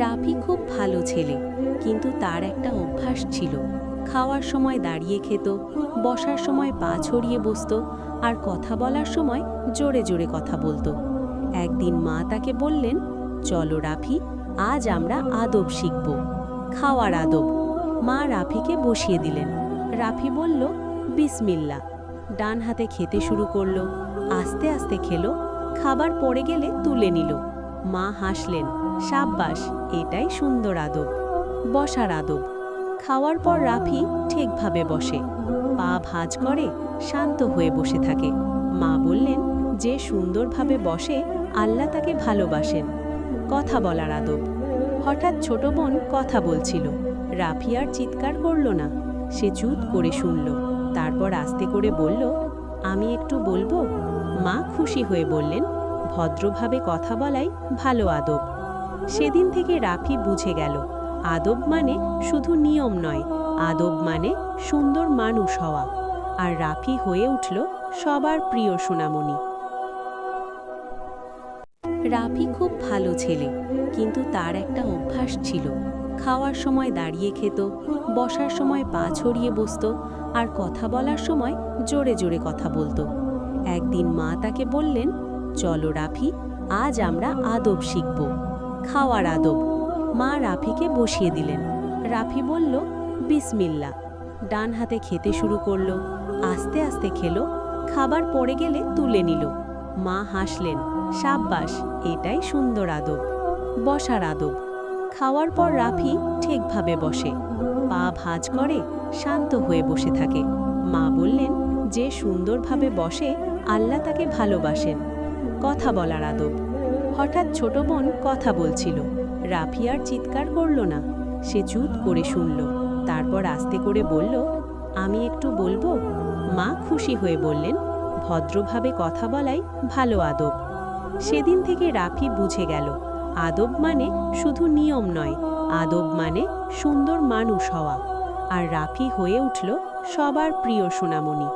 রাফি খুব ভালো ছেলে, কিন্তু তার একটা অভ্যাস ছিল। খাওয়ার সময় দাঁড়িয়ে খেত, বসার সময় পা ছড়িয়ে বসতো, আর কথা বলার সময় জোরে জোরে কথা বলতো। একদিন মা তাকে বললেন, চলো রাফি, আজ আমরা আদব শিখব, খাওয়ার আদব। মা রাফিকে বসিয়ে দিলেন। রাফি বলল, বিসমিল্লা। ডান হাতে খেতে শুরু করলো, আস্তে আস্তে খেলো, খাবার পড়ে গেলে তুলে নিল। মা হাসলেন, সাব্বাস, এটাই সুন্দর আদব। বসার আদব। খাওয়ার পর রাফি ঠিকভাবে বসে, পা ভাঁজ করে, শান্ত হয়ে বসে থাকে। মা বললেন, যে সুন্দরভাবে বসে আল্লাহ তাকে ভালোবাসেন। কথা বলার আদব। হঠাৎ ছোট বোন কথা বলছিল। রাফি আর চিৎকার করল না, সে চুপ করে শুনল। তারপর আস্তে করে বলল, আমি একটু বলবো? মা খুশি হয়ে বললেন, ভদ্রভাবে কথা বলাই ভালো আদব। সেদিন থেকে রাফি বুঝে গেল, আদব মানে শুধু নিয়ম নয়, আদব মানে সুন্দর মানুষ হওয়া। আর রাফি হয়ে উঠল সবার প্রিয় সোনামণি। রাফি খুব ভালো ছেলে, কিন্তু তার একটা অভ্যাস ছিল। খাওয়ার সময় দাঁড়িয়ে খেত, বসার সময় পা ছড়িয়ে বসতো, আর কথা বলার সময় জোরে জোরে কথা বলতো। একদিন মা তাকে বললেন, চলো রাফি, আজ আমরা আদব শিখব, খাওয়ার আদব। মা রাফিকে বসিয়ে দিলেন। রাফি বলল, বিসমিল্লা। ডান হাতে খেতে শুরু করলো, আস্তে আস্তে খেলো, খাবার পড়ে গেলে তুলে নিল। মা হাসলেন, সাব্বাস, এটাই সুন্দর আদব। বসার আদব। খাওয়ার পর রাফি ঠিকভাবে বসে, পা ভাঁজ করে, শান্ত হয়ে বসে থাকে। মা বললেন, যে সুন্দরভাবে বসে আল্লাহ তাকে ভালোবাসেন। কথা বলার আদব। হঠাৎ ছোট বোন কথা বলছিল। রাফি আর চিৎকার করল না, সে চুপ করে শুনল। তারপর আস্তে করে বলল, আমি একটু বলবো? মা খুশি হয়ে বললেন, ভদ্রভাবে কথা বলাই ভালো আদব। সেদিন থেকে রাফি বুঝে গেল, আদব মানে শুধু নিয়ম নয়, আদব মানে সুন্দর মানুষ হওয়া। আর রাফি হয়ে উঠল সবার প্রিয় সোনামণি।